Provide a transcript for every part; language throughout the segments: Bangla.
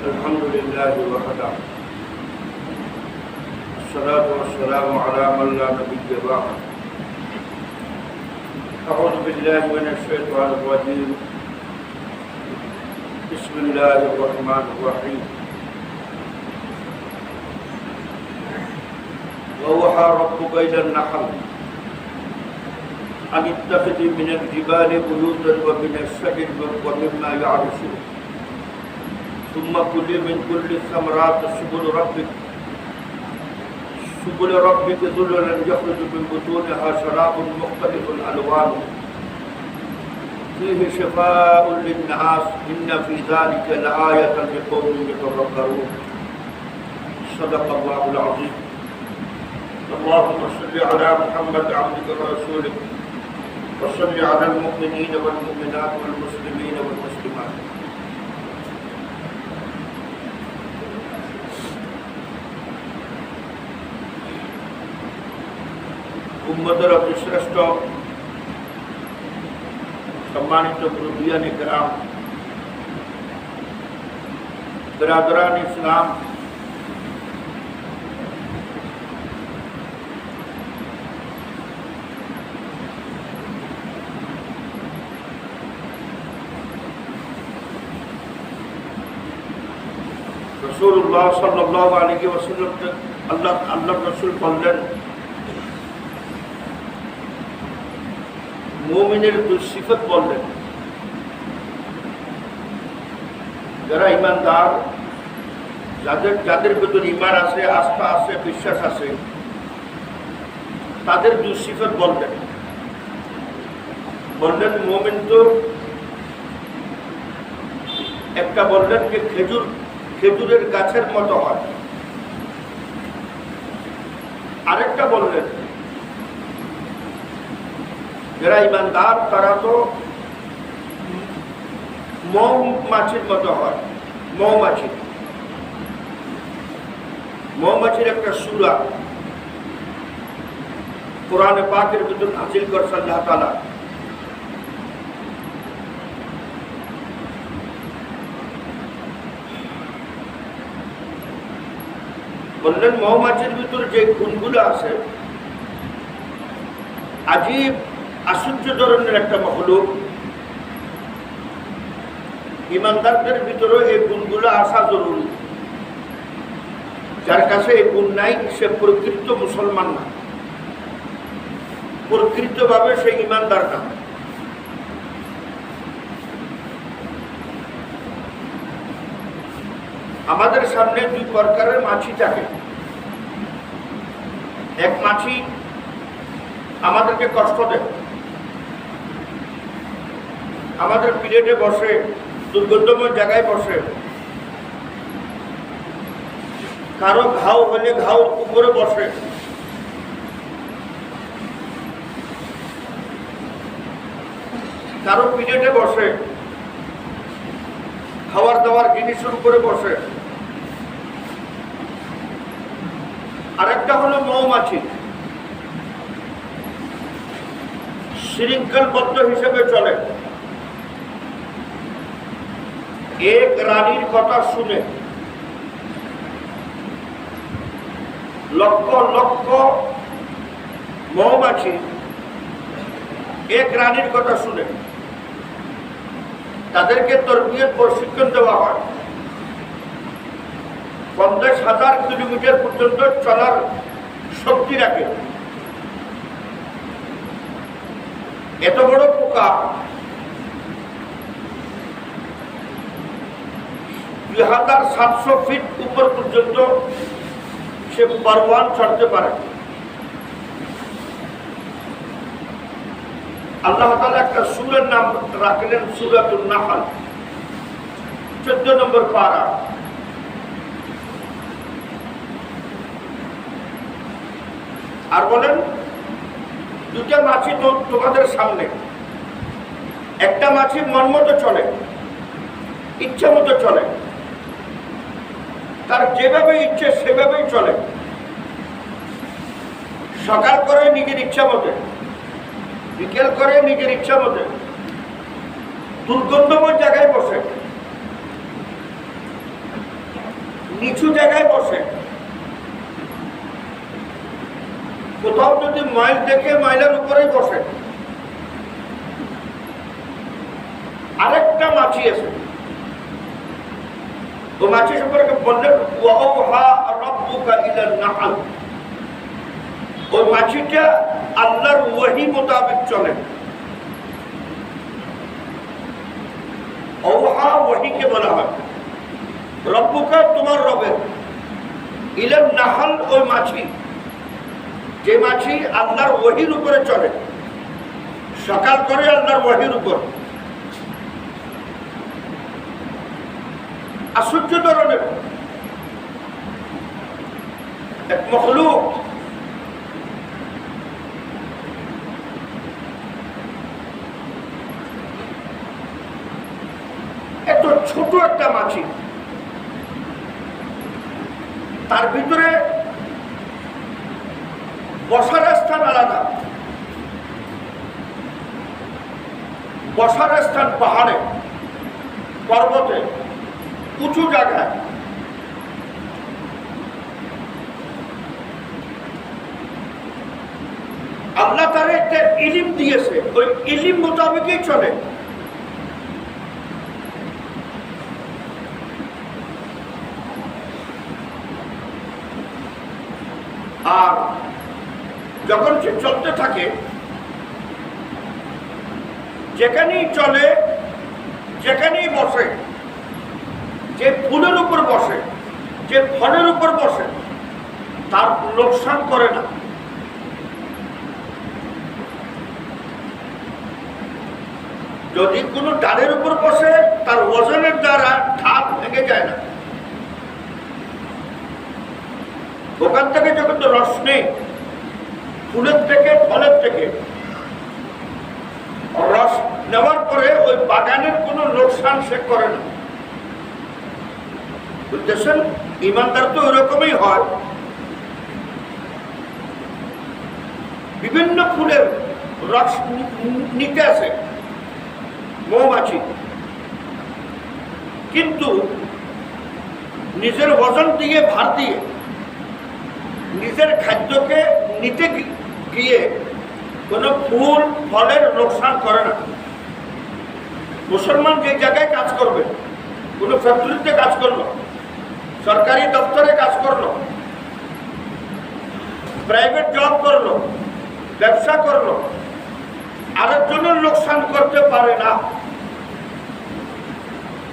الحمد لله وحده الصلاة والسلام على من لا نبي بعده أعوذ بالله من الشيطان الرجيم بسم الله الرحمن الرحيم وأوحى ربك إلى النحل أن اتخذي من الجبال بيوتا ومن الشجر ومما يعرشون ثم كلي من كل الثمرات سبل ربك ذللا يخرج من بطونها شراب مختلف ألوانه فيه شفاء للناس إن في ذلك لآية لقوم يتفكرون صدق الله العظيم. اللهم صل على محمد عبدك ورسولك وصل على المؤمنين والمؤمنات والمسلمين والمسلمات. উম্মতের অতি শ্রেষ্ঠ সম্মানিত মুরব্বিয়ানে কেরাম, বিরাদরান ইসলাম, রাসূলুল্লাহ সাল্লাল্লাহু আলাইহি ওয়াসাল্লাম আল্লাহ রাসূল বললেন, মুমিনের দুই সিফত বললেন, যারা ঈমানদার, যাদের ভিতর ঈমান আছে, আস্থা আছে, বিশ্বাস আছে, তাদের দুই সিফত বললেন। মুমিন তো একটা বললেন যে খেজুরের গাছের মতো হয়, আরেকটা বললেন যারা ঈমানদার তারা তো মৌমাছির মতো হয়। মৌমাছির একটা সূরা কোরআনে পাকের ভিতর নাযিল করেছেন আল্লাহ তাআলা। বললেন মৌমাছির ভিতর যে গুণগুলো আছে আজীব আশ্চর্য ধরনের একটা মখলুক, ঈমানদারদের ভিতরে এই গুণগুলো আসা জরুরি। যার কাছে এই গুণ নাই সে প্রকৃত মুসলমান না, প্রকৃতভাবে সে ঈমানদার না। আমাদের সামনে দুই প্রকারের মাছি থাকে। এক মাছি আমাদেরকে কষ্ট দেয়, আমাদের পিলেটে বসে, দুর্গন্ধময় জায়গায় বসে, কারো ঘাও হলে ঘাও উপরে বসে, কারো পিলেটে বসে, খাবার দাবার জিনিসের উপরে বসে। আরেকটা হলো মৌমাছি, শৃঙ্খলবদ্ধ হিসেবে চলে। এক রানীর কথা শুনে লক্ষ লক্ষ মৌমাছি এক রানীর কথা শুনে তাদেরকে তরবিয়ত প্রশিক্ষণ দেওয়া হয়। 50,000 কিলোমিটার পর্যন্ত চলার শক্তি রাখে। এত বড় পোকা 2700 ফিট উপর পর্যন্ত সে পারওয়ান চড়তে পারে। আল্লাহ তাআলা একটা সূরার নাম রাখলেন সূরাতুন নাহল, 14 নম্বর পারা। আর বলেন দুটা মাছি তো তোমাদের সামনে, একটা মাছি মন মতো চলে, ইচ্ছা মতো চলে, তার যেভাবে ইচ্ছে সেভাবেই চলে। সকাল করে নিজের ইচ্ছা মতে, বিকেল করে নিজের ইচ্ছা মতে, দুর্গন্ধময় জায়গায় বসে। নিচু জায়গায় বসে। কোথাও যদি মাইল দেখে মাইলের উপরেই বসে। আরেকটা মাছি আছে, তো মাছি সম্পর্কে বললেন ওয়াওহা রাব্বুকা ইলান নাহল, ওই মাছিটা আল্লাহর ওহী মোতাবেক চলে। ওহা ওহীকে বলা হয়, রব্বুকা তোমার রবের, ইলান নাহল ওই মাছি, যে মাছি আল্লাহর ওহীর উপরে চলে, সকাল করে আল্লাহর ওহীর উপর। আশ্চর্য ধরনের এক মখলুক। এত ছোট একটা মাছি, তার ভিতরে বসার স্থান আলাদা। বসার স্থান পাহাড়ে, পর্বতে, উঁচু জায়গায়। আল্লাহ তার একটা ইলিম দিয়েছে, ওই ইলিম মোতাবেকই চলে। আর যখন সে চলতে থাকে, যেখানেই চলে, যেখানেই বসে, যে ফুলের উপর বসে, যে ফলের উপর বসে, তার লোকসান করে না। যদি কোনো ডালের উপর বসে, তার ওজনের দ্বারা ঢাল ভেঙে যায় না। ওখান থেকে যখন তো রস নেই, ফুলের থেকে, ফলের থেকে রস নেওয়ার পরে ওই বাগানের কোনো লোকসান সে করে না। বুঝতেছেন? ইমানদার তো ওরকমই হয়। বিভিন্ন ফুলের রস নিতে আসে মৌমাছি, কিন্তু নিজের ওজন দিয়ে, ভার দিয়ে, নিজের খাদ্যকে নিতে গিয়ে কোনো ফুল ফলের লোকসান করে না। মুসলমান যে জায়গায় কাজ করবে, কোনো ফ্যাক্টরিতে কাজ করলো, সরকারি দপ্তরে কাজ করলো, প্রাইভেট জব করলো, ব্যবসা করলো, আরেকজনের লোকসান করতে পারে না।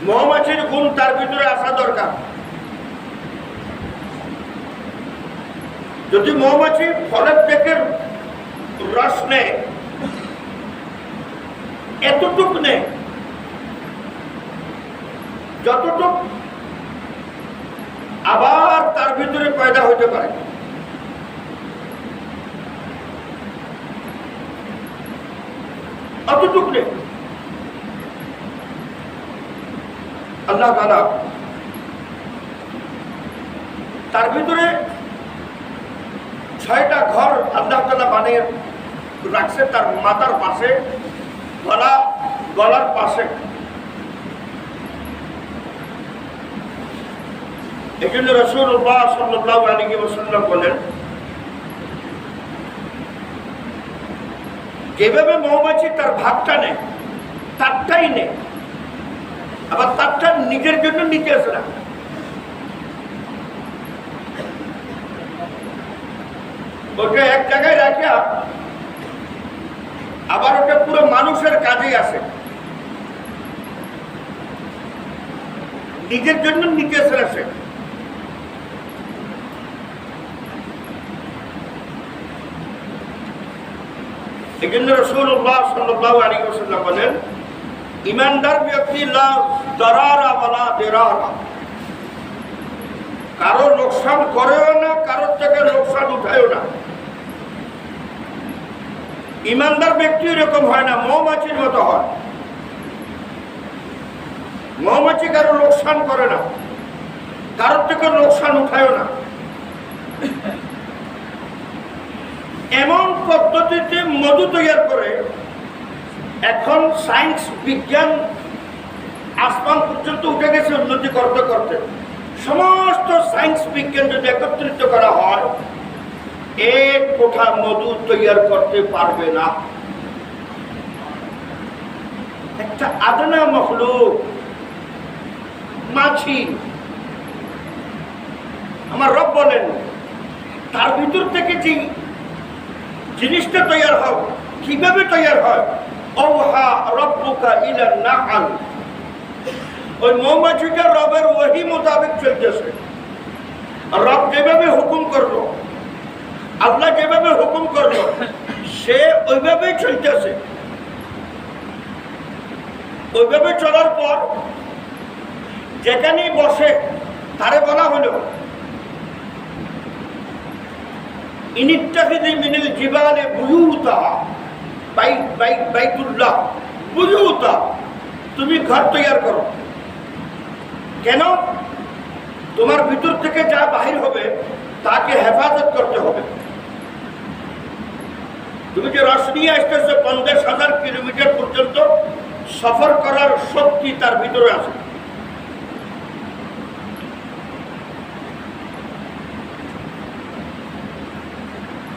মৌমাছির গুণ তার ভিতরে আসা দরকার। যদি মৌমাছি ফলের থেকে রস নেয়, এতটুক নেয় যতটুক আবার তার ভিতরে পয়দা হইতে পারে। অতটুক নেই। আল্লাহ তাআলা তার ভিতরে 6টা ঘর আল্লাহ তাআলা বানিয়ে রাখছে তার মাথার পাশে, গলার পাশে। এই জন্য রাসূলুল্লাহ সাল্লাল্লাহু আলাইহি ওয়াসাল্লাম বলেন, যেভাবে মৌমাছি তার ভাগটা নেয়, তারটাই নেয়, আবার তারটা নিজের জন্য নিতে আসে না। ওটা এক জায়গায় রাখে, আবার ওটা পুরো মানুষের কাজেই আসে, নিজের জন্য নিতে আসে। এই জন্য রাসূলুল্লাহ সাল্লাল্লাহু আলাইহি ওয়াসাল্লাম বলেন, ইমানদার ব্যক্তি লা দারারা ওয়ালা দিরারা, কারো লোকসান করেও না, কারোর থেকে লোকসান উঠায়ও না। ইমানদার ব্যক্তি এরকম হয় না, মৌমাছির মতো হয়। মৌমাছি কারো লোকসান করে না, কারোর থেকে লোকসান উঠায়ও না। এমন পদ্ধতিতে মধু তৈরি করে এখন সায়েন্স বিজ্ঞান আসমান পর্যন্ত উঠে গেছে উন্নতি করতে করতে। সমস্ত সায়েন্স বিজ্ঞান যদি একত্রিত করা হয়, এক কোঠা মধু তৈরি করতে পারবে না। একটা আদনা মখলুক মাছি, আমার রব বলেন তার ভিতর থেকে যে জিনিসটা তৈরি হয়, কিভাবে তৈরি হয়, ওহা রব্বুকা ইলান নাহল, ওই মৌমাছিটা রবের ওহী মোতাবেক চলতেছে। রব যেভাবে হুকুম করলো, আল্লাহ যেভাবে হুকুম করলো, সে ওইভাবেই চলতেছে। ওইভাবে চলার পর যেখানেই বসে তারে বলা হলো ইনিত্তাখিযি মিনাল জিবালি বুয়ুতা, বাইতুল্লাহ বুয়ুতা, তুমি ঘর তৈরি করো। কেন? তোমার ভিতর থেকে যা বাহির হবে তাকে হেফাজত করতে হবে। তুমি যে রস নিয়ে আসতেছো 50,000 কিলোমিটার পর্যন্ত সফর করার শক্তি তার ভিতরে আছে।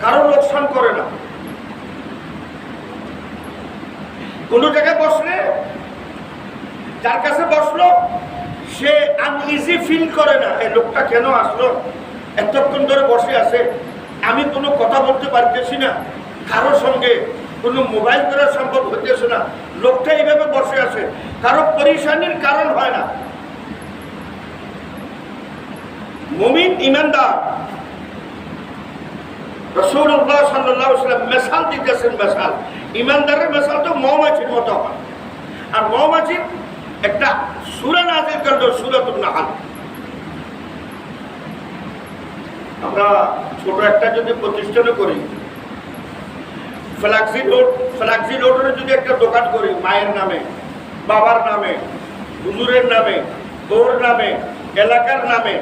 কারো লোকসান করে না। কোন জায়গায় বসলে, যার কাছে বসলো সে আনইজি ফিল করে না, এই লোকটা কেন আসলো, এতক্ষণ ধরে বসে আছে, আমি কোনো কথা বলতে পারতেছি না, কারোর সঙ্গে কোনো মোবাইল করা সম্ভব হইতেছে না, লোকটা এইভাবে বসে আছে, কারো পরিশানির কারণ হয় না। মুমিন ইমানদার রাসূলুল্লাহ সাল্লাল্লাহু আলাইহি ওয়াসাল্লাম মিসাল দিতেছেন। মিসাল, ইমানদারের মিসাল তো মৌমাছির মতো হয়। আর মৌমাছির একটা সূরা নাযিল করলো, সূরাতুন নাহল। আমরা ছোট একটা যদি প্রতিষ্ঠান করি, ফ্লাক্সি রোডের যদি একটা দোকান করি, মায়ের নামে, বাবার নামে, হুজুরের নামে, তোর নামে, এলাকার নামে,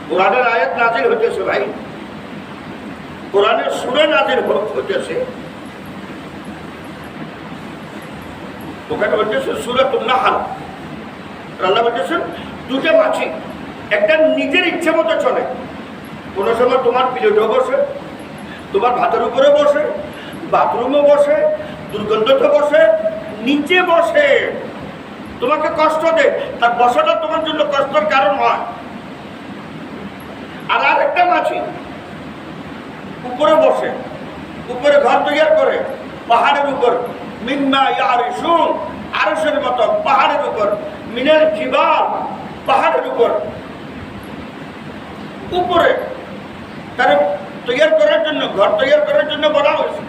কোরআনের আয়াত নাজিল হইতেছে ভাই, কোরআনের সূরা নাজিল হইতেছে, ওখানে হইতেছে সূরাতুন নাহল। আল্লাহ বলতেছেন দুটো মাছি, একটা নিজের ইচ্ছে মতো চলে, কোনো সময় তোমার প্লেটও বসে, তোমার ভাতের উপরে বসে, বাথরুমে বসে, দুর্গন্ধতে বসে, নিচে বসে, তোমাকে কষ্ট দেয়, তার বসাটা তোমার জন্য কষ্টের কারণ হয়। আর আরেকটা মাছি উপরে বসে, উপরে ঘর তৈরি করে, পাহাড়ের উপর, মিম্মা ইয়ারিশুন, আরশের মতো পাহাড়ের উপর, মিনাল জিবাল, পাহাড়ের উপর, উপরে তারা তৈরি করার জন্য, ঘর তৈরি করার জন্য বলা হয়েছে।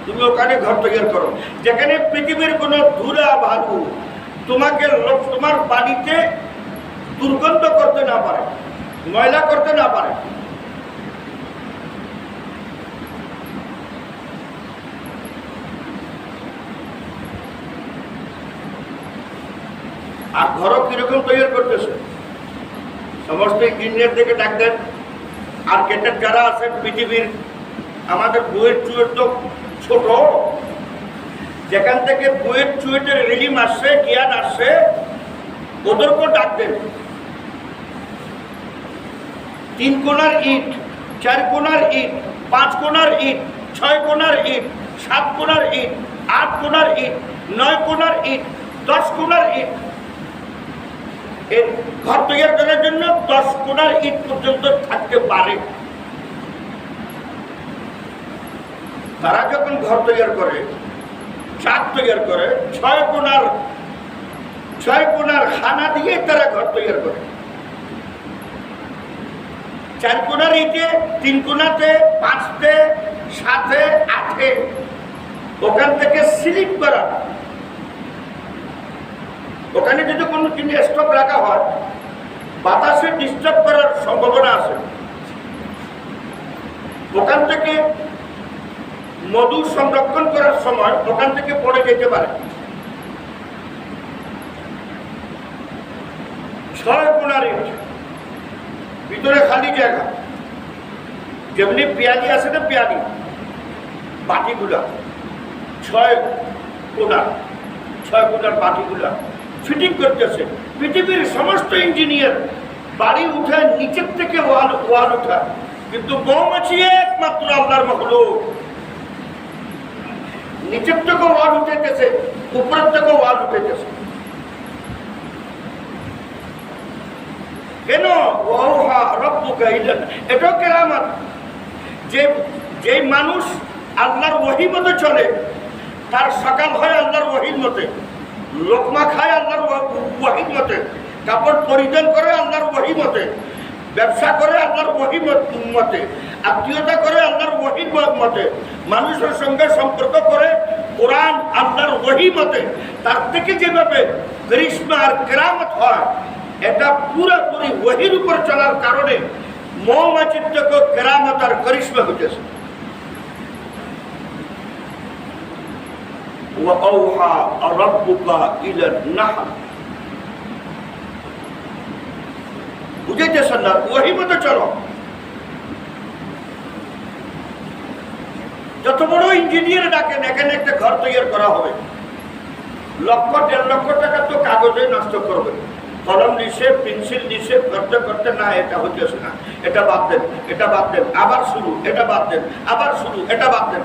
তুমি ওখানে ঘর তৈরি করো, যেখানে পৃথিবীর কোনো ধুলা বালু তোমাকে, তোমার বাড়িতে দুর্গন্ধ করতে না পারে, ময়লা করতে না পারে। আর ঘরও কিরকম তৈরি করতেছে, সমস্ত ইঞ্জিনিয়ার থেকে ডাক দেন, আর্কিটেক্ট যারা আছেন পৃথিবীর, আমাদের বুয়েট চুয়েট তো ছোট, যেখান থেকে বুয়েট চুয়েটের রিলিম আসছে, জ্ঞান আসছে, ওদেরকেও ডাক দেন। 3 কোণার ইট, 4 কোণার ইট, 5 কোণার ইট, 6 কোণার ইট, 7 কোণার ইট, 8 কোণার ইট, 9 কোণার ইট, 10 কোণার ইট। এর ঘর তৈরি করার জন্য 10 কোণার ইট পর্যন্ত থাকতে পারে। তারা যখন ঘর তৈরি করে, ছাদ তৈরি করে, 6 কোণার খানা দিয়ে তারা ঘর তৈরি করে। 4 কোণার ইটে, 3 কোণাতে, 5তে, 7এ, 8এ, ওখান থেকে স্লিপ করা। ওখানে যদি কোনো জিনিস স্টক রাখা হয়, বাতাসে ডিস্টার্ব করার সম্ভাবনা আছে। ওখান থেকে মধু সংরক্ষণ করার সময় ওখান থেকে পড়ে যেতে পারে। 6 কোণার ইট, ভিতরে খালি জায়গা, যেমনি পেঁয়াজি আছে না, পেঁয়াজি বাটিগুলা 6 কোণার বাটিগুলা ফিটিং করতেছে। পৃথিবীর সমস্ত ইঞ্জিনিয়ার বাড়ি উঠে নিচের থেকে ওয়াল উঠা, কিন্তু মৌমাছি একমাত্র আল্লাহর মাখলুক। নিচের থেকে ওয়াল উঠেছে, উপরের থেকে ওয়াল উঠেছে। কেন? এটাও কেরামত যে মানুষ আল্লাহর ওহী মতে চলে, তার সকাল হয় আল্লাহর ওহীর মতে, লোকমা খায় আল্লাহর ওহীর মতে, কাপড় পরিধান করে আল্লাহর ওহী মতে, ব্যবসা করে আল্লাহর ওহী মতে, আত্মীয়তা করে আল্লাহর ওহীর মতে, মানুষের সঙ্গে সম্পর্ক করে কোরআন আল্লাহর ওহী মতে, তার থেকে যেভাবে করিশ্মা আর কেরামত হয়, এটা পুরোপুরি ওহীর উপর চলার কারণে মৌমাছির থেকে কেরামত আর করিশ্মা হইতেছে। وأوحى ربك إلى النحل বুঝাইতেছেন না? ওহী মতো চলো। যত বড় ইঞ্জিনিয়ার ডাকেন, এখানে একটা ঘর তৈরি করা হবে, 1-1.5 লক্ষ টাকা তো কাগজে নষ্ট করবে, কলম নিছে, পেন্সিল নিছে, করতে করতে না এটা হইতেছে না, এটা বাদ দেন, এটা বাদ দেন, আবার শুরু, এটা বাদ দেন, আবার শুরু, এটা বাদ দেন।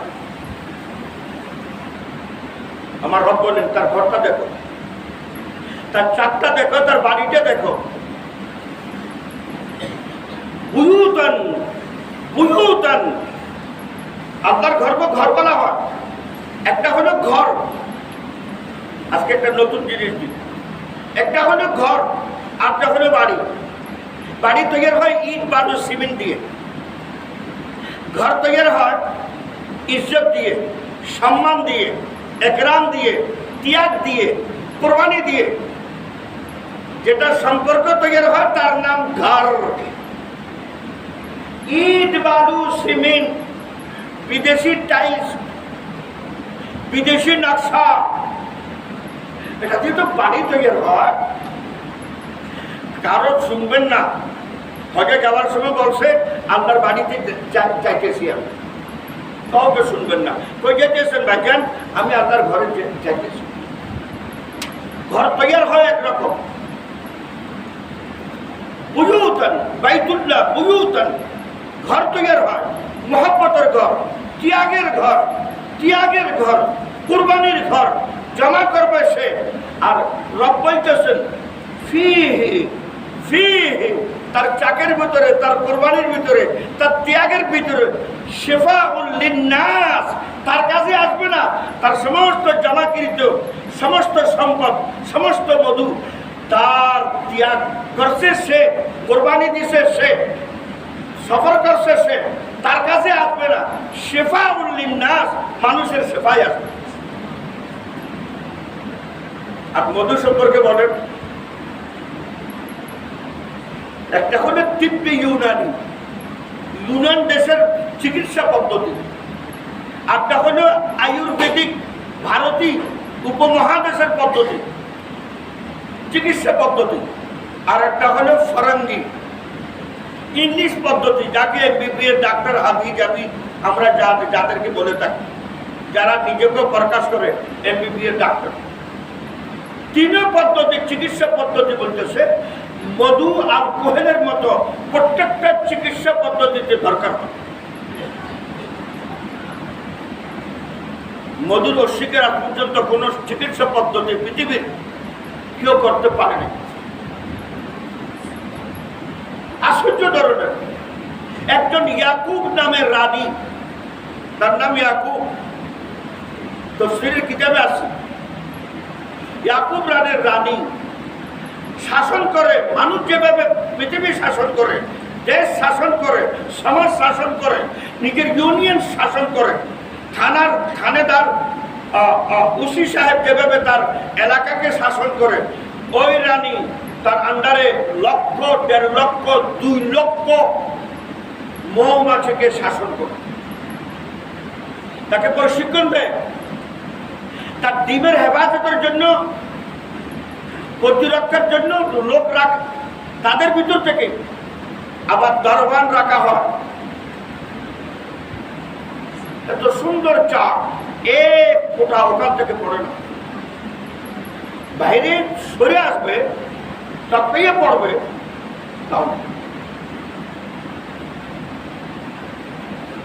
আমার রব বলেন তার ঘরটা দেখো, তার চাকটা দেখো, তার বাড়িটা দেখো। বুয়ুতান বুয়ুতান, আল্লাহর ঘর বলা হয়। একটা হলো ঘর, আজকে একটা নতুন জিনিস দিই, একটা হলো ঘর, আরটা হলো বাড়ি। বাড়ি তৈরি হয় ইট বালু সিমেন্ট দিয়ে, ঘর তৈরি হয় ইজ্জত দিয়ে, সম্মান দিয়ে, একরাম দিয়ে, ত্যাগ দিয়ে, কোরবানি দিয়ে। যেটা সম্পর্ক তৈরি হয় তার নাম ঘর। ইট বালু সিমেন্ট, বিদেশি টাইলস, বিদেশি নকশা, এটা দিয়ে তো বাড়ি তৈরি হয়। কারো শুনবেন না, হজে যাওয়ার সময় বলছে আল্লাহর বাড়িতে যাইতেছি আমি, কাউকে শুনবেন না। কই যেতেছেন ভাইজান? আমি আল্লাহর ঘরে যাইতেছি। ঘর তৈরি হয় একরকম, বুয়ুতান বাইতুল্লাহ বুয়ুতান, ঘর তৈরি হয় মহব্বতের ঘর, ত্যাগের ঘর, ত্যাগের ঘর, কুরবানির ঘর। জমা করবে সে। আর রব বলতেছেন ফিহি ফিহি, তার চাকের ভিতরে, তার কুরবানির ভিতরে, তার ত্যাগের ভিতরে শিফাউল লিন্নাস, তার কাছে আসবে না তার সমস্ত জমাকৃত সমস্ত সম্পদ, সমস্ত মধু। তার ত্যাগ করছে সে, কুরবানি দিছে সে, সফর করছে সে, তার কাছে আসবে না। শিফাউল লিন্নাস, মানুষের সেফাই আসবে। আর মধু সম্পর্কে বলেন, একটা হলো তিব্বি ইউনানি, ইউনান দেশের চিকিৎসা পদ্ধতি। আরটা হলো আয়ুর্বেদিক ভারতীয় উপমহাদেশের পদ্ধতি, চিকিৎসা পদ্ধতি। আর একটা হলো ফরাঙ্গি ইংলিশ পদ্ধতি, যাকে এমবিবিএস ডাক্তার হাবি জাবি আমরা যাদেরকে বলে থাকি, যারা নিজেকে প্রকাশ করে এমবিবিএস ডাক্তার। তিনও পদ্ধতি চিকিৎসা পদ্ধতি বলতেছে। মধু আর কোহেলের মতো প্রত্যেকটা চিকিৎসা পদ্ধতিতে দরকার হয়। মধুর অস্বীকার আজ পর্যন্ত কোন চিকিৎসা পদ্ধতি পৃথিবীর কেউ করতে পারেনি। আশ্চর্য ধরনের একজন ইয়াকুব নামের রানী, তার নাম ইয়াকুব, তাফসীরের কিতাবে আছে। ইয়াকুব রানের রানী শাসন করে, মানুষ যেভাবে পৃথিবী শাসন করে, দেশ শাসন করে, সমাজ শাসন করে, নিজের ইউনিয়ন শাসন করে, থানেদার উসি সাহেব যেভাবে তার এলাকাকে শাসন করে, ওই রানী তার আন্ডারে 1,00,000, 1.5 লক্ষ, 2 লক্ষ মৌমাছিকে শাসন করে, তাকে প্রশিক্ষণ দেয়, তার ডিমের হেফাজতের জন্য, প্রতিরক্ষার জন্য লোক রাখে, তাদের ভিতর থেকে আবার দরবান রাখা হয়। এত সুন্দর চা, এক ফোঁটা ওখান থেকে পড়ে না। বাইরে সরে আসবে, টপকাইয়ে পড়বে, তাও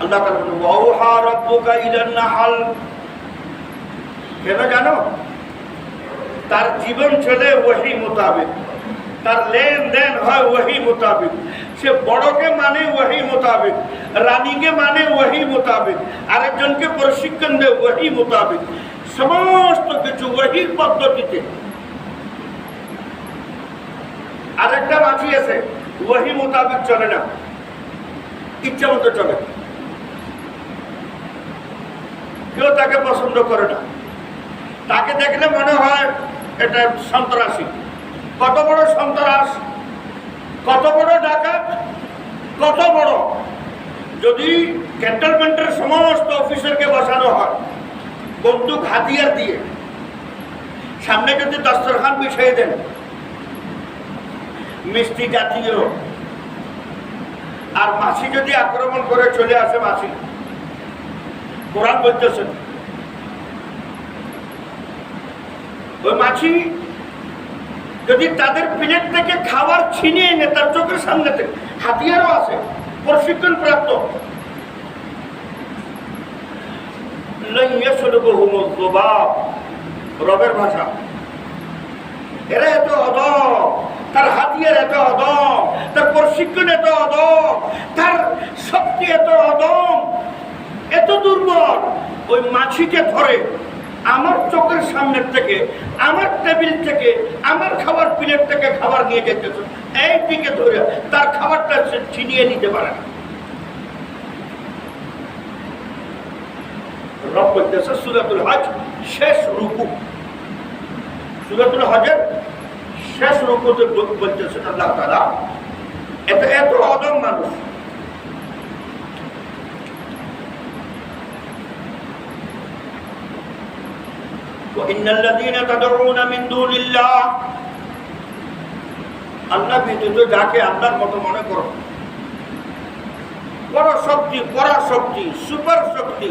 আল্লাহ তাআলা বলেন ওয়াহা রাব্বুকা ইলান নাহল। কেন জানো? তার জীবন চলে ওহী মোতাবেক, তার লেনদেন হয় ওহী মোতাবেক। সে বড়কে মানে ওহী মোতাবেক, রানীকে মানে ওহী মোতাবেক, আরেকজনকে প্রশিক্ষণ দেয় ওহী মোতাবেক। সমস্ত কিছু ওহীর পদ্ধতিতে। আরেকটা মাছি আছে ওহী মোতাবেক চলে না, ইচ্ছা মতো চলে। কেউ তাকে পছন্দ করে না, তাকে দেখলে মনে হয় এটা সন্ত্রাসী। কত বড় সন্ত্রাস, কত বড় ডাকাত, কত বড়। যদি ক্যান্টনমেন্টের সমস্ত অফিসারকে বসানো হয় বন্দুক হাতিয়ার দিয়ে, সামনে যদি দস্তরখান বিছিয়ে দেন মিষ্টি জাতীয়, আর মাছি যদি আক্রমণ করে চলে আসে, মাছি কোরআন বলতেছেন ওই মাছি যদি তাদের প্লেট থেকে খাবার ছিনিয়ে এনে তার চোখের সামনে থেকে, হাতিয়ারও আছে, প্রশিক্ষণ প্রাপ্ত, রবের ভাষা, এরা এত অদম, তার হাতিয়ার এত অদম, তার প্রশিক্ষণ এত অদম, তার শক্তি এত অদম, এত দুর্বল। ওই মাছিকে ধরে আমার চোখের সামনের থেকে, আমার টেবিল থেকে, আমার খাবার প্লেট থেকে খাবার নিয়ে যেতেছে, এই দিকে ধরে তার খাবারটা সে ছিনিয়ে নিতে পারে না। রব বলতেছে সূরাতুল হজ শেষ রুকু, সূরাতুল হজের শেষ রুকুতে বলতেছেন আল্লাহ তাআলা এত অদম মানুষ। আল্লাহ ব্যতীত যাকে আল্লাহর মতো মনে করো, বড় শক্তি, পরাশক্তি, সুপার শক্তি,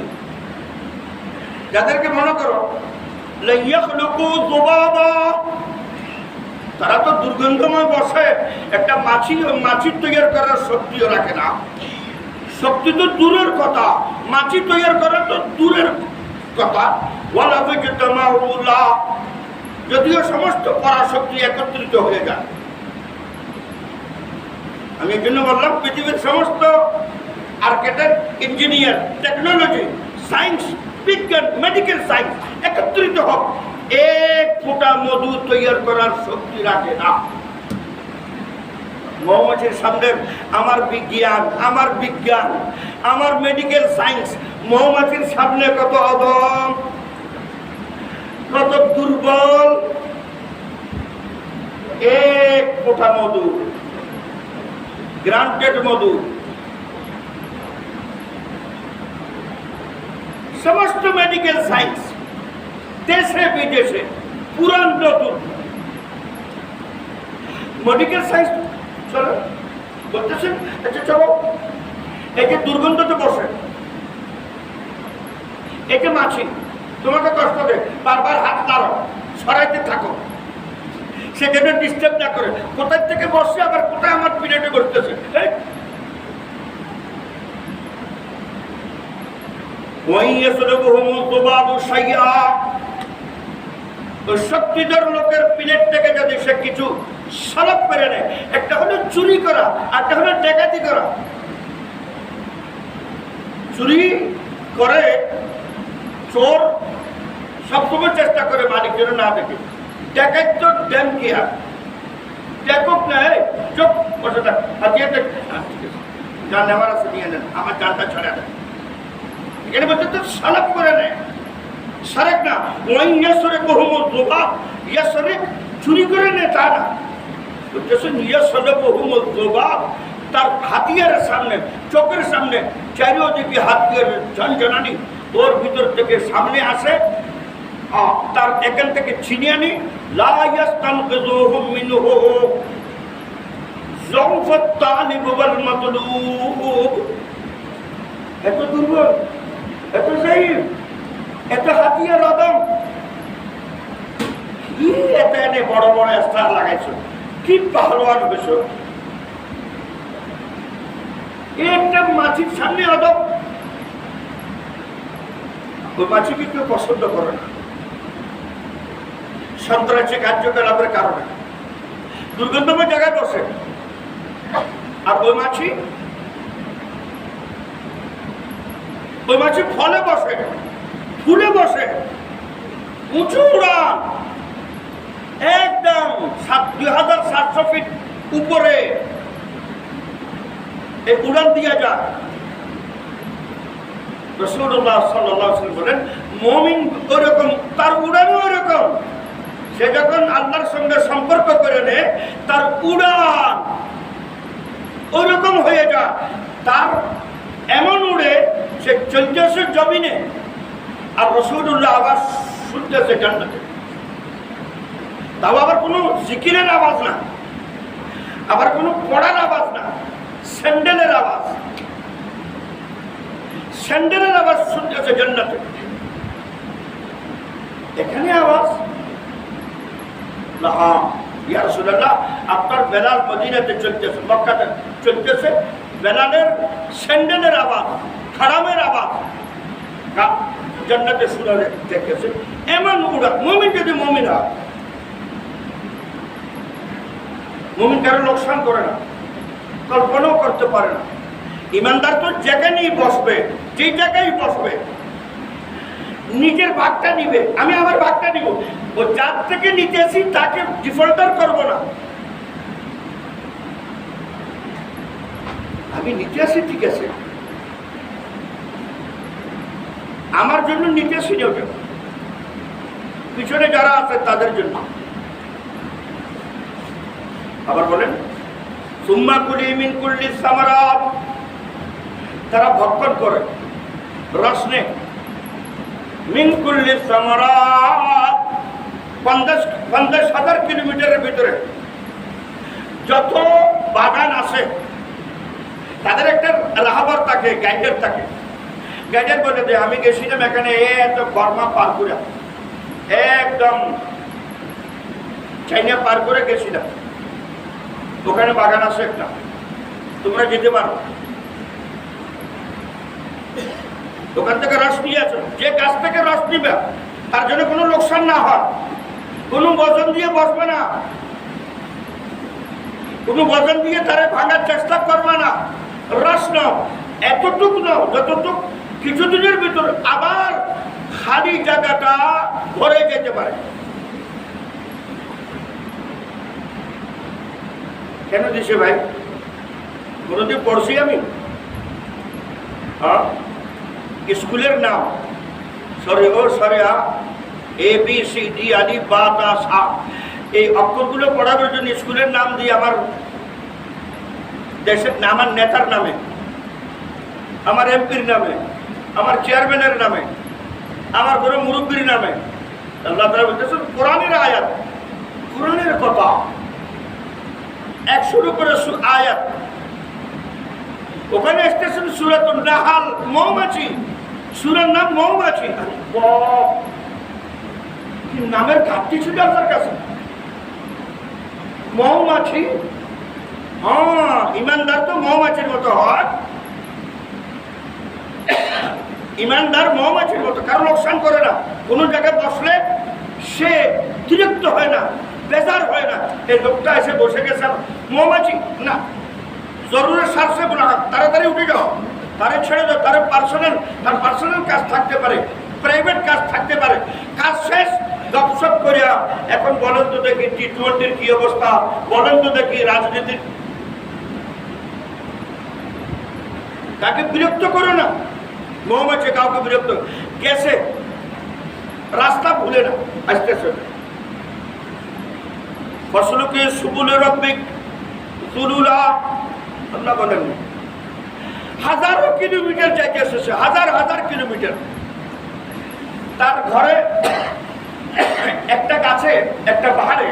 যাদেরকে মনে করো, তারা তো দুর্গন্ধময় বসে। একটা মাছি, মাছি তৈরি করার শক্তিও রাখে না। শক্তি তো দূরের কথা, মাছি তৈরি করা তো দূরের কথা। যদিও সমস্ত পরাশক্তি একত্রিত হয়ে যায়। আমি এই জন্য বললাম পৃথিবীর সমস্ত আর্কিটেক্ট, ইঞ্জিনিয়ার, টেকনোলজি, সায়েন্স, বিজ্ঞান, মেডিকেল সায়েন্স একত্রিত হোক, এক ফোঁটা মধু তৈরি করার শক্তি রাখে না। মৌমাছির সামনে আমার বিজ্ঞান, আমার বিজ্ঞান, আমার মেডিকেল সায়েন্স মৌমাছির সামনে কত অদম, কত দুর্বল। এক ফোঁটা মধু, গ্রান্টেড মধু, সমস্ত মেডিকেল সায়েন্স দেশে বিদেশে পুরান নতুন মেডিকেল সায়েন্স চলো বলতেছেন। আচ্ছা চলো, এই যে দুর্গন্ধতে বসে, এই যে মাছি তোমাকে কষ্ট দেয়, বারবার হাত নাড়ো, সরাইতে থাকো, সে যেন ডিস্টার্ব না করে। কোথায় থেকে বসছে, আবার কোথায় আমার পিরিয়ডে বসতেছে। শক্তিধর লোকের প্লেট থেকে যদি সে কিছু সলভ করে নেয়, একটা হলো চুরি করা, একটা হলো ডাকাতি করা। চুরি করে চোর সবসময় চেষ্টা করে মালিক যেন না দেখে। ডাকাত তো ড্যাম কেয়ার, ডাকক নেই, চোখ বসে থাক, হাতিয়ে দেখ, যা নেওয়ার আছে নিয়ে নেন, আমার জানটা ছড়া দেয়। এখানে বলতে তো সালাপ করে নেয়, সারেক না। ওই ইয়াসরে বহুমত জবাব, ইয়াসরে চুরি করে নেয় তা না, ইয়াসরে বহুমত জবাব। তার হাতিয়ারের সামনে, চোখের সামনে চারিদিকে হাতিয়ারের ঝনঝনানি, ওর ভিতর থেকে সামনে আসে, তার এখান থেকে ছিনিয়ে আনি। লা ইয়াস্তানকিযুহু মিনহু যাওফাত তালিব ওয়াল মাতলুব। এত দুর্বল, এত জাইফ, এত হাতিয়ার অদম, এত এখানে বড় বড় স্টার লাগাইছো, কি পাহলোয়ান হয়েছ। একটা মাছির সামনে আদব, ওই মাছিকে কেউ পছন্দ করে না সন্ত্রাসী কার্যকলাপের কারণে, দুর্গন্ধময় জায়গায় বসে। আর ওই মাছি ফলে বসে, ফুলে বসে, উঁচু উড়ান, একদম 2700 ফিট উপরে এই উড়ান দিয়ে যায়। রাসূলুল্লাহ সাল্লাল্লাহু আলাইহি ওয়াসাল্লাম বলেন মুমিন ওরকম, তার উড়ানও ওরকম। সে যখন আল্লাহর সঙ্গে সম্পর্ক করে নেয় তার উড়ান ওরকম হয়ে যায়, তার এমন উড়ে সে চলতেছে জমিনে আর রাসূলুল্লাহ আওয়াজ শুনতেছে জান্নাতে। তাও আবার কোনো জিকিরের আওয়াজ না, আবার কোনো পড়ার আওয়াজ না, স্যান্ডেলের আওয়াজ, স্যান্ডেলের আওয়াজ শুনতেছে জান্নাতে। এখানে আওয়াজ না, ইয়া রাসূলুল্লাহ আপনার বেলাল মদিনাতে চলতেছে, মক্কাতে চলতেছে, বেলালের স্যান্ডেলের আওয়াজ, খারামের আওয়াজ জান্নাতে শুনে দেখতেছে। এমন উড়া মুমিন যদি মুমিন হয়, মুমিন কারো লোকসান করে না, কল্পনাও করতে পারে না। ইমানদার তো যেখানেই বসবে, যে জায়গায় বসবে নিজের ভাগটা নিবে, আমি আমার ভাগটা নিব। ও যার থেকে নিতেছি তাকে ডিফল্টার করব না, আমি নিতে আসি, ঠিক আছে, আমার জন্য নিতে আসি, পিছনে যারা আছে তাদের জন্য। আবার বলেন সুম্মা কুলি মিন কুল্লি সামারাত, তারা ভক্ষণ করে, রস নেই। মিন কুল্লি সামারাত 50,000 কিলোমিটারের ভিতরে যত বাগান আছে তাদের একটা রাহাবার থাকে, গাইডার থাকে। গাইডার বলে যে আমি গেছিলাম এখানে এত বর্মা পার করে, একদম চাইনা পার করে গেছিলাম, ওখানে বাগান আছে একটা, তোমরা যেতে পারো, ওখান থেকে রস নিয়ে আসো। যে গাছ থেকে রস নিবে তার জন্য কোনো লোকসান না হয়, কোনো বজন দিয়ে বসবে না, কোনো বজন দিয়ে তারে ভাঙার চেষ্টা করবে না। রস নাও, এতটুক নাও যতটুক কিছুদিনের ভিতর আবার খালি জায়গাটা ভরে যেতে পারে। কেন দিছে ভাই? কোনোদিন পড়ছি আমি? হ্যাঁ, স্কুলের নাম ABCD আলিফ বা তা সা, এই অক্ষরগুলো পড়ানোর জন্য স্কুলের নাম দিয়ে আমার দেশের নাম, আমার নেতার নামে, আমার এমপির নামে, আমার চেয়ারম্যানের নামে, আমার কোনো মুরব্বীর নামে। আল্লাহ তাআলা বলতেছেন কোরআনের আয়াত, কোরআনের কথা, 100-র উপরে আয়াত। ওখানে স্টেশন সূরাতুন নাহাল, মৌমাছি, সূরার নাম মৌমাছি। নামের ঘাটতি ছিল আপনার কাছে, মৌমাছি। হ্যাঁ, ইমানদার তো মৌমাছির মতো হয়, ইমানদার মৌমাছির মতো, কারো লোকসান করে না। কোনো জায়গায় বসলে সে বিরক্ত হয় না, বেজার হয় না, এই লোকটা এসে বসে গেছে মৌমাছি না, জরুরের স্বার্থে বলা তাড়াতাড়ি উঠে যাও, তারে ছেড়ে দাও, তার পার্সোনাল কাজ থাকতে পারে, প্রাইভেট কাজ থাকতে পারে, কাজ শেষ গপসপ করিয়া এখন বলেন তো দেখি T20-র কি অবস্থা, বলেন তো দেখি রাজনীতির। তাকে বিরক্ত করো না, মৌমাছি কাউকে বিরক্ত গেছে, রাস্তা ভুলে না, আসতে আসতে ফসলকে সুবুল রব্বিক যুলুলা, আল্লাহ বলেন হাজারো কিলোমিটার যাইতে এসেছে, হাজার কিলোমিটার। তার ঘরে একটা গাছে, একটা পাহাড়ে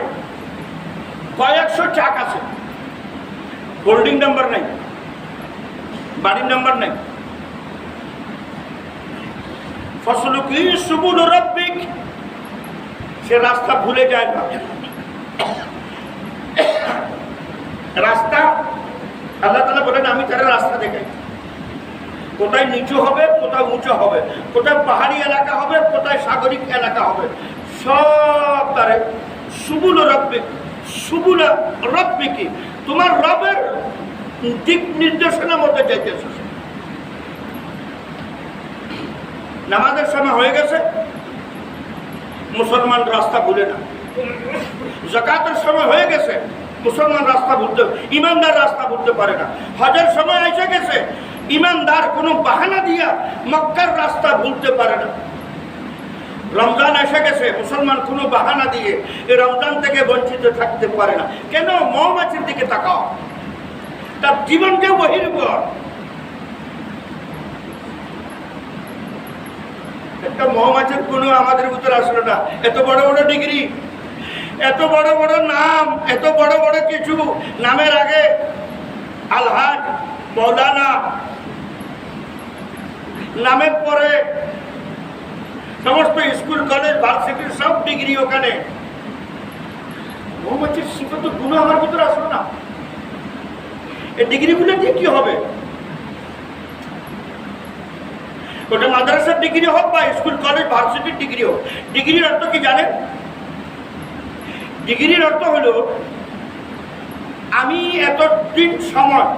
কয়েকশো চাক আছে, হোল্ডিং নাম্বার নাই, বাড়ির নাম্বার নাই। ফসলকে সুবুল রব্বিক, সে রাস্তা ভুলে যায় না, রাস্তা আল্লাহ তাআলা বলেন আমি তারা রাস্তা দেখাই, কোথায় নিচু হবে, কোথায় উঁচু হবে, কোথায় পাহাড়ি এলাকা হবে, কোথায় সাগরিক এলাকা হবে, সব তারে সুবুল রব্বিক, সুবুল রব্বিকি, তোমার রবের দিক নির্দেশনার মধ্যে যাইতেছে। নামাজের সময় হয়ে গেছে, মুসলমান রাস্তা ভুলে না। যাকাতের সময় হয়ে গেছে, মুসলমান রাস্তা ভুলতে, ইমানদার রাস্তা ভুলতে পারে না। হজের সময় এসে গেছে, ইমানদার কোনো বাহানা দিয়া মক্কার রাস্তা ভুলতে পারে না। রমজান এসে গেছে, মুসলমান কোনো বাহানা দিয়ে এই রমজান থেকে বঞ্চিত থাকতে পারে না। কেন? মৌমাছির দিকে তাকাও, তার জীবনকে বহির্ভূত। একটা মৌমাছির কোনো আমাদের ভিতরে আসলো না। এত বড় বড় ডিগ্রি, এত বড় বড় নাম, এত বড় বড় কিছু নামের আগে আলহাজ, মৌলানা, নামের পরে সমস্ত স্কুল কলেজ ভার্সিটির সব ডিগ্রি ওখানে। মৌমাছির শিক্ষা তো গুণ আমার ভিতরে আসলো না। এই ডিগ্রিগুলো দিয়ে কি হবে? ওটা মাদ্রাসার ডিগ্রি হোক বা স্কুল কলেজ ভার্সিটির ডিগ্রি হোক, ডিগ্রির অর্থ কি জানেন? ডিগ্রির অর্থ হলো আমি এতদিন সময়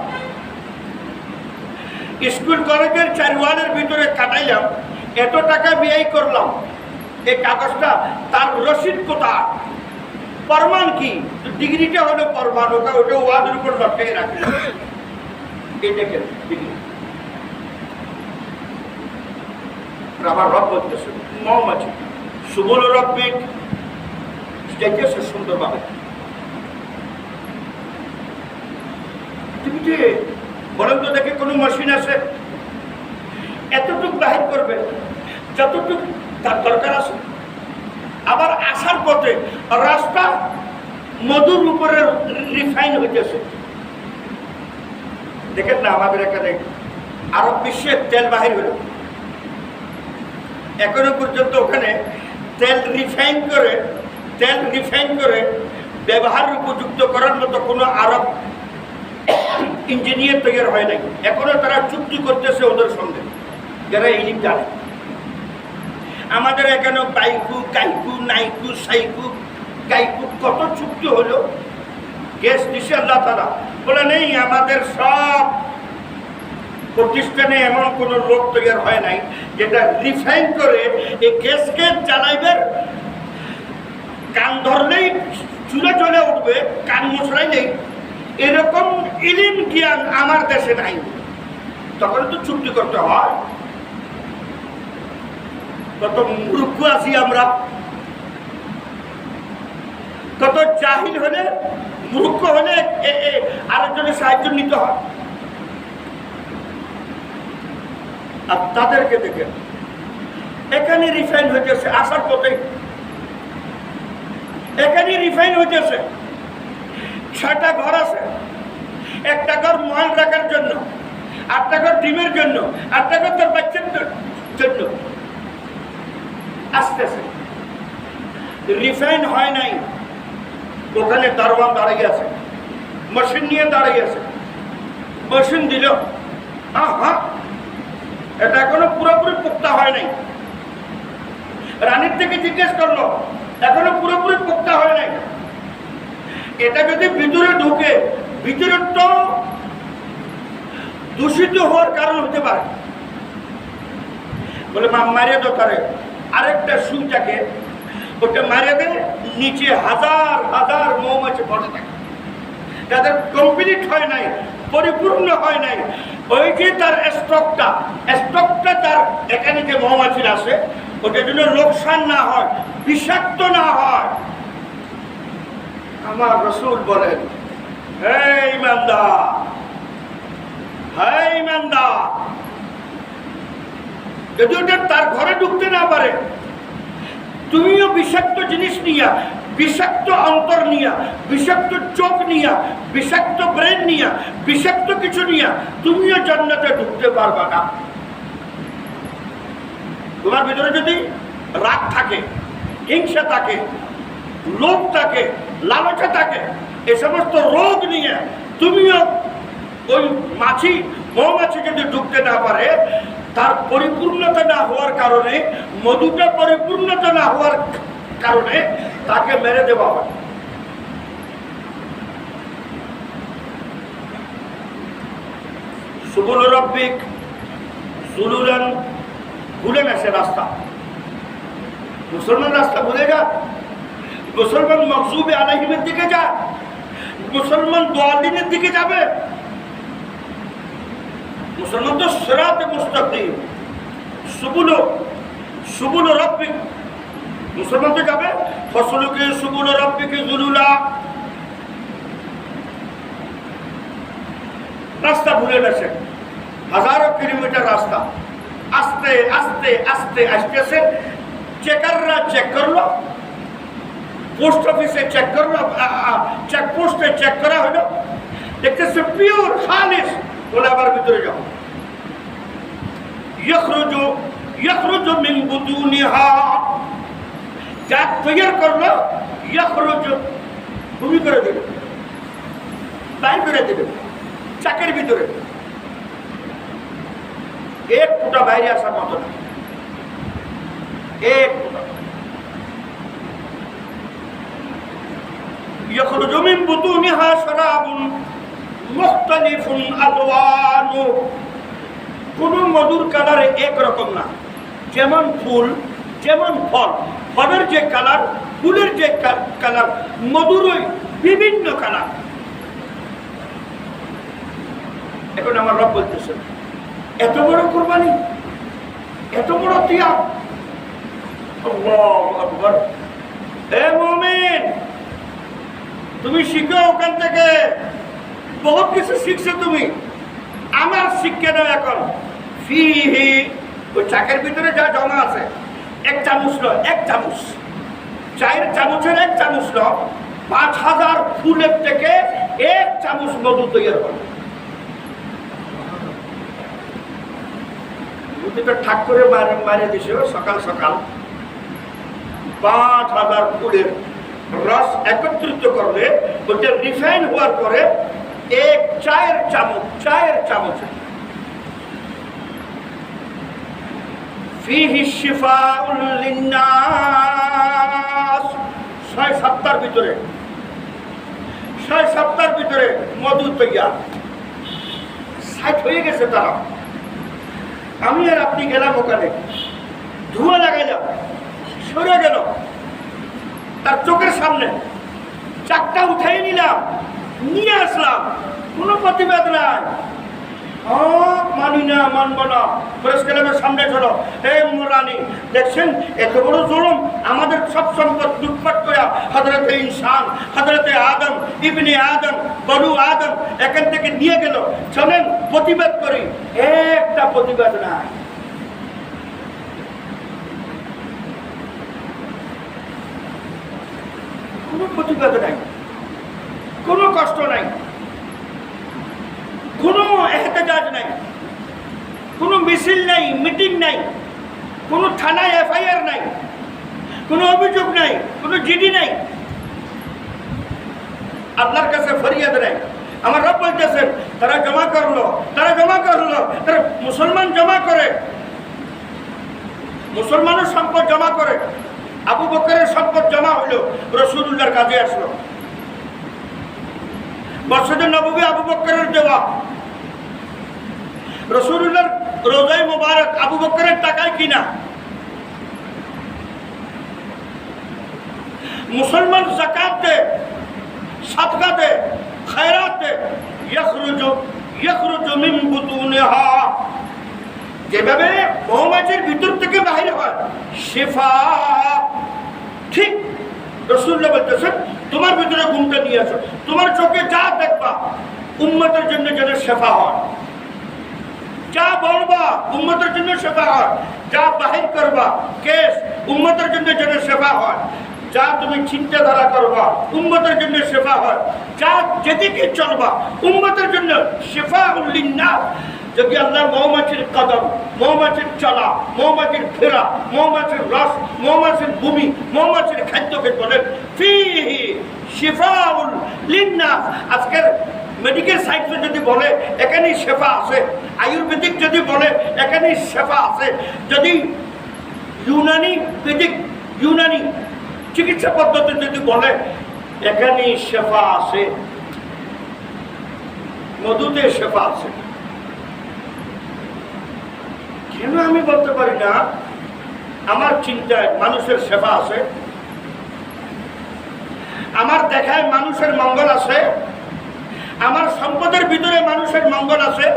স্কুল কলেজের চারওয়ালের ভিতরে কাটাইলাম, এত টাকা ব্যয় করলাম, এই কাগজটা তার রসিদ কোথায়, প্রমাণ কি? ডিগ্রিটা হলো প্রমাণ, ওটা ওয়াদের উপর লটকাই রাখলাম। এই দেখেন ডিগ্রি। আমার রব বলতেছে মৌমাছি সুবল রব্বিক, দেখতেছে সুন্দরভাবে। পৃথিবীতে বলেন তো দেখে কোনো মেশিন আছে এতটুকু বাহির করবে যতটুকু তার দরকার আছে? আবার আসার পথে রাস্তা মধুর উপরে রিফাইন হইতেছে। দেখেন না আমাদের এখানে আরব বিশ্বের তেল বাহির হইল, এখনো পর্যন্ত ওখানে তেল রিফাইন করে ব্যবহার উপযুক্ত করার মতো কোনো আরব ইঞ্জিনিয়ার তৈরি হয় নাই। এখনো তারা চুক্তি করতেছে ওদের সঙ্গে, যারা ইলিম জানে। আমাদের এখানে বাইকু, কাইকু, নাইকু, সাইকু, গাইকু কত চুক্তি হলো। গ্যাস দিছে আল্লাহ তাআলা, বলে নেই আমাদের সব প্রতিষ্ঠানে এমন কোনো লোক তৈরি হয় নাই যেটা রিফাইন করে এই গ্যাসকে জ্বালাইবে, কান ধরলেই চুলে চলে উঠবে, কান মশলাইলেই, এরকম ইলিম জ্ঞান আমার দেশে নাই। তখন তো চুক্তি করতে হয়। কত মূর্খ আছি আমরা, কত জাহিল হলে, মূর্খ হলে আরেকজনের সাহায্য নিতে হয়। আর তাদেরকে দেখে এখানে রিফাইন হইতেছে, আসার পথে এখানে রিফাইন হইতেছে। 6টা ঘর আছে, একটা ঘর মহাল রাখার জন্য, 8টা ঘর ডিমের জন্য, 8টা ঘর তার বাচ্চার জন্য আসতেছে। রিফাইন হয় নাই, ওখানে দারোয়ান দাঁড়িয়ে আছে, মেশিন নিয়ে দাঁড়িয়ে আছে। মেশিন দিল, হ্যাঁ এটা এখনো পুরোপুরি পোক্তা হয় নাই। রানীর থেকে জিজ্ঞেস করলো, এখনো পুরোপুরি পোক্তা হয় নাই। এটা যদি ভিতরে ঢুকে, ভিতরে তো দূষিত হওয়ার কারণ হতে পারে। বলে মারিয়ে দাও তারে, আরেকটা সুইটাকে ওটা মারিয়ে দেয়, নিচে হাজার হাজার মৌমাছি বসে থাকে, যাদের কমপ্লিট হয় নাই, পরিপূর্ণ হয় নাই। ওই যে তার স্টকটা তার এখানে যে মৌমাছির আছে, ওটা যেন লোকসান না হয়, বিষাক্ত না হয়। আমার রাসূল বলেন, হে ইমানদার, যদি ওটা তার ঘরে ঢুকতে না পারে, তুমিও বিষাক্ত জিনিস নিয়া, বিষাক্ত অন্তর নিয়া, বিষাক্ত চোখ নিয়া, বিষাক্ত ব্রেন নিয়া, বিষাক্ত কিছু নিয়া তুমিও জান্নাতে ঢুকতে পারবা না। তোমার ভিতরে যদি রাগ থাকে, হিংসা থাকে, লোভ থাকে, লালসা থাকে, এ সমস্ত রোগ নিয়ে তুমিও ওই মাছি মৌমাছি যদি ঢুকতে না পারে, তার পরিপূর্ণতা না হওয়ার কারণে, মধুটা পরিপূর্ণতা না হওয়ার কারণে তাকে মেরে দেওয়া হয়। সুবুল রব্বিক সুলুলান, ভুলে না সে রাস্তা। মুসলমান রাস্তা ভুলে যা, মুসলমান মকসুবে আলাইহিমের দিকে যা, মুসলমান দোয়ালিনের দিকে যাবে। মুসলমান তো সিরাতে মুস্তাকিম, সুবুল রব্বিক, মুসলমান তো যাবে ফসলুকে সুবুল রব্বিকে জুলুলা। রাস্তা ভুলে গেছে, হাজারো কিলোমিটার রাস্তা, আস্তে আস্তে আস্তে আসতেছে। চেকাররা চেক করলো, পোস্ট অফিসে চেক করলো, চেকপোস্টে চেক করা হলো, দেখতেছে পিওর খালিস। বলে আবার ভিতরে যাও। ইখরুজু মিন বুতুনিহা, যা তৈরি করলো ইখরুজু, তুমি করে দেবে, তাই করে দেবে চাকের ভিতরে। এক ফুটা বাইরে আসার মতো না, এক ফুটা। ইখরুজু মিন বুতুনিহা শারাবুন মুখতালিফুন আলওয়ানু, কোন মধুর কালার এক রকম না। যেমন ফুল, যেমন ফল, ফলের যে কালার, ফুলের যে কালার, মধুরই বিভিন্ন কালার। এখন আমার রব বলতেছে, এত বড় কুরবানি, এত বড় ত্যাগ। আল্লাহু আকবার। হে মুমিন, তুমি শিখো ওখান থেকে, বহুত কিছু শিখছো তুমি, আমার শিক্ষা নাও এখন। ফিহি, ওই চাকের ভিতরে যা জমা আছে, এক চামচ লো, এক চামচ, চায়ের চামচের এক চামচ লো, 5000 ফুলের থেকে এক চামচ মধু তৈরি হবে। বুদ্ধিটা ঠাক করে মারে দিছে সকাল সকাল। 5000 ফুলের রস একত্রিত করলে, ওটা রিফাইন হওয়ার পরে এক চায়ের চামচ ফিহি শিফাউল লিন্নাস, 6 সপ্তাহের ভিতরে মধু তৈয়ার। 60 হয়ে গেছে তারা। আমি আর আপনি গেলাম ওখানে, ধোঁয়া লাগাইলাম, সরে গেল তার চোখের সামনে, চাকটা উঠাই নিলাম, নিয়ে আসলাম, কোনো প্রতিবাদ নাই। মানি না, মানব না, ফেরেশ কালামের সামনে চলো। হে মোরানি, দেখছেন এত বড় জুলুম, আমাদের সব সম্পদ লুটপাট করে হযরতে ইনসান, হযরতে আদম, ইবনে আদম, বনু আদম এখান থেকে নিয়ে গেল। চলেন প্রতিবাদ করি। একটা প্রতিবাদ নাই। কোনো প্রতিবাদ নাই, কোনো কষ্ট নাই, কোনো এহতেজাজ নাই, কোনো মিছিল নাই, মিটিং নাই, কোনো থানায় এফআইআর নাই, কোনো অভিযোগ নাই, কোনো জিডি নাই, আল্লাহর কাছে ফরিয়াদ নাই। আমার রব বলতেছেন তারা জমা করলো, তারা মুসলমান জমা করে, মুসলমানের সম্পদ জমা করে। আবু বকরের সম্পদ জমা হইল, রাসূলুল্লাহর কাছে আসলো। মসজিদে নববী আবু বকরের দেওয়া, রাসূলুল্লাহর রোজায়ে মুবারক আবু বকরের টাকায় কিনা। মুসলমান যাকাত দে, সাদকা দে, খায়রাত দে, ইখরুজু মিন বুতুনিহা, যেভাবে মৌমাছির ভিতর থেকে বাহির হয় শিফা, ঠিক রাসূলুল্লাহ বলতেছেন তোমার ভিতরে ঘুমটা নিয়ে আসো, তোমার চোখে যা দেখবা উম্মতের জন্য যেন শেফা হয়, যা বলবা উম্মতের জন্য শেফা হয়, যা বাহির করবা কেস উম্মতের জন্য যেন শেফা হয়, যা তুমি চিন্তাধারা করবা উম্মতের জন্য শেফা হয়, যা যেদিকে চলবা উম্মতের জন্য শিফাউল লিন্নাস, যদি আল্লাহ মৌমাছির কদম, মৌমাছির চলা, মৌমাছির ফেরা, মৌমাছির রস, মৌমাছির ভূমি, মৌমাছির খাদ্যকে বলেন ফিহি শিফাউল লিন্নাস, আজকের মেডিকেল সায়েন্সে যদি বলে এখানেই শেফা আছে, আয়ুর্বেদিক যদি বলে এখানেই শেফা আছে, যদি ইউনানি চিকিৎসা পদ্ধতি যদি বলে এখানেই শেফা আছে, মধুতে শেফা আছে। কেন আমি বলতে পারি না আমার চিন্তায় মানুষের শেফা আছে, আমার দেখায় মানুষের মঙ্গল আছে, আমার সম্পদের ভিতরে মানুষের মঙ্গল আছে,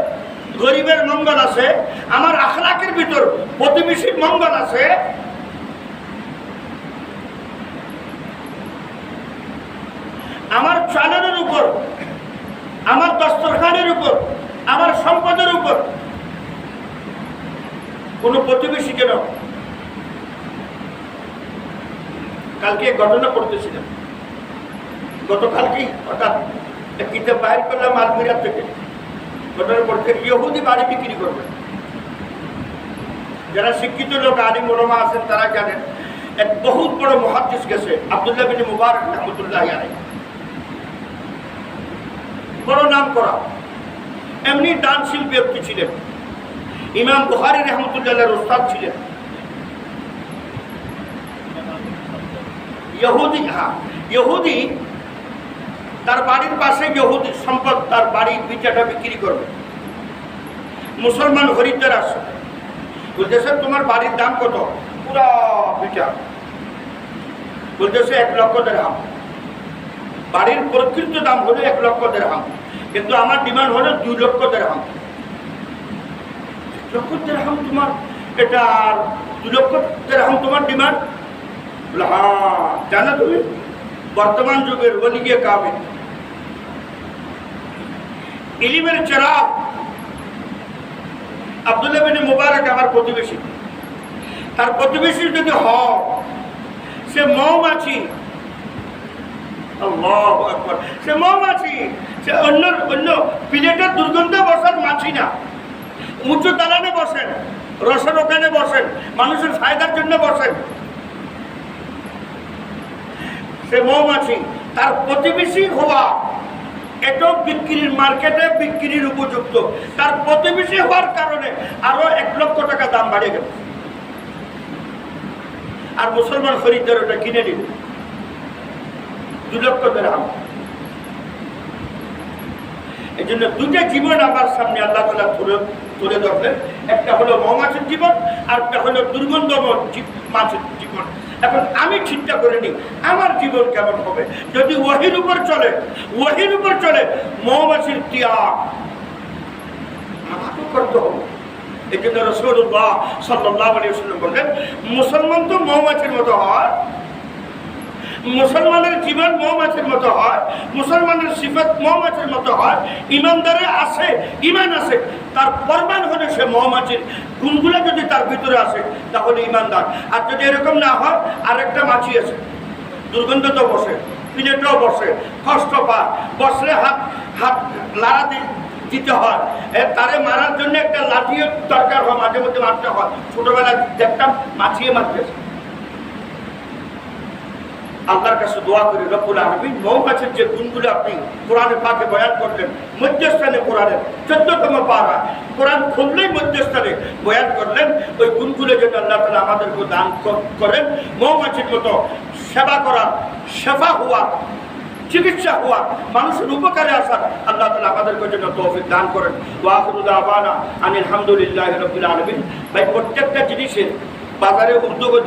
গরিবের মঙ্গল আছে, আমার আখলাকের ভিতর প্রতিবেশীর মঙ্গল আছে। আমার চালানের উপর, আমার দস্তরখানের উপর, আমার সম্পদের উপর কোন প্রতিবেশী কেন। কালকে ঘটনা করতেছিলাম, গতকালকেই হঠাৎ কিতাব বাইর করলাম আলমিরা থেকে, ঘটনা করতে ইহুদি বাড়ি বিক্রি করবে। যারা শিক্ষিত লোক আলিম ওলামা আছেন তারা জানেন, এক বহুত বড় মুহাদ্দিস গেছে আব্দুল্লাহ বিন মুবারক রাহমাতুল্লাহি আলাইহি, বড় নাম করা, এমনি দানশীল ব্যক্তি ছিলেন, ইমাম বুখারী রাহমাতুল্লাহির উস্তাদ ছিলেন। ইহুদি তার বাড়ির পাশে ইহুদি সম্পদ, তার বাড়ির ভিটাটা বিক্রি করবে। মুসলমান খরিদ্দার আসে, বলতেছে তোমার বাড়ির দাম কত? পুরা ভিটা। বলতেছে 1 লক্ষ দিরহাম। বাড়ির প্রকৃত দাম হলো 1 লক্ষ দিরহাম, কিন্তু আমার ডিমান্ড হলো 2 লক্ষ দিরহাম। 1 লক্ষ দিরহাম তোমার এটা, আর 2 লক্ষ দিরহাম তোমার ডিমান্ড? বলে হ্যাঁ। জানো তুমি বর্তমান যুগের ওলিয়ে কামিল, ইলমের চেরাগ আব্দুল্লাহ বিন মুবারক আমার প্রতিবেশী। তার প্রতিবেশী যদি হয় সে মৌমাছি, আল্লাহু আকবার, সে মৌমাছি, সে অন্য প্লেটের দুর্গন্ধে বসার মাছি না, উঁচু দালানে বসেন, রসের ওখানে বসেন, মানুষের ফায়দার জন্য বসেন, সে মৌমাছি। তার প্রতিবেশী হওয়া এটাও বিক্রির মার্কেটে বিক্রির উপযুক্ত। তার প্রতিবেশী হওয়ার কারণে আরো 1 লক্ষ টাকা দাম বাড়ে গেল, আর মুসলমান খরিদ্দার ওটা কিনে নিল 2 লক্ষ দিরহাম। এই জন্য 2টা জীবন আমার সামনে আল্লাহ তাআলা তুলে ধরলেন, একটা হলো মৌমাছির জীবন, আর একটা হলো দুর্গন্ধময় মাছের জীবন। এখন আমি চিন্তা করে নিই আমার জীবন কেমন হবে যদি ওহীর উপর চলে, মৌমাছির ত্যাগ আমাকে করতে হবে। এই জন্য রাসূলুল্লাহ সাল্লাল্লাহু আলাইহি ওয়াসাল্লাম বললেন, মুসলমান তো মৌমাছির মতো হয়, মুসলমানের জীবন মৌমাছির মতো হয়, মুসলমানের সিফাত মৌমাছির মতো হয়। ইমানদারে আছে, ইমান আছে, তার প্রমাণ হলে সে মৌমাছির গুণগুলো যদি তার ভিতরে আসে তাহলে ইমানদার। আর যদি এরকম না হয়, আরেকটা মাছি আছে, দুর্গন্ধ তো বসে, প্লেটও বসে, কষ্ট পায়, বসলে হাত লাড়া দিতে হয়, তারে মারার জন্য একটা লাঠিও দরকার হয়, মাঝে মধ্যে মারতে হয়। ছোটবেলায় দেখতাম মাছিয়ে মারতেছে। আল্লাহর কাছে দোয়া করি রব্বুল আলামিন মৌমাছির যে গুণগুলো আপনি কোরআনে পাকে বয়ান করলেন, মধ্যস্থানে কোরআনের 14তম পারা, কোরআন খুললেই মধ্যস্থানে বয়ান করলেন, ওই গুণগুলো যেন আল্লাহ তাআলা আমাদেরকে দান করেন। মৌমাছির মতো সেবা করার, শেফা হওয়া, চিকিৎসা হওয়া, মানুষের উপকারে আসার আল্লাহ তাআলা আমাদেরকে যেন তৌফিক দান করেন। ওয়া আখিরু দাওয়ানা আনিল হামদুলিল্লাহি রাব্বিল আলামিন। ভাই প্রত্যেকটা জিনিসের বাজারে উদ্যোগ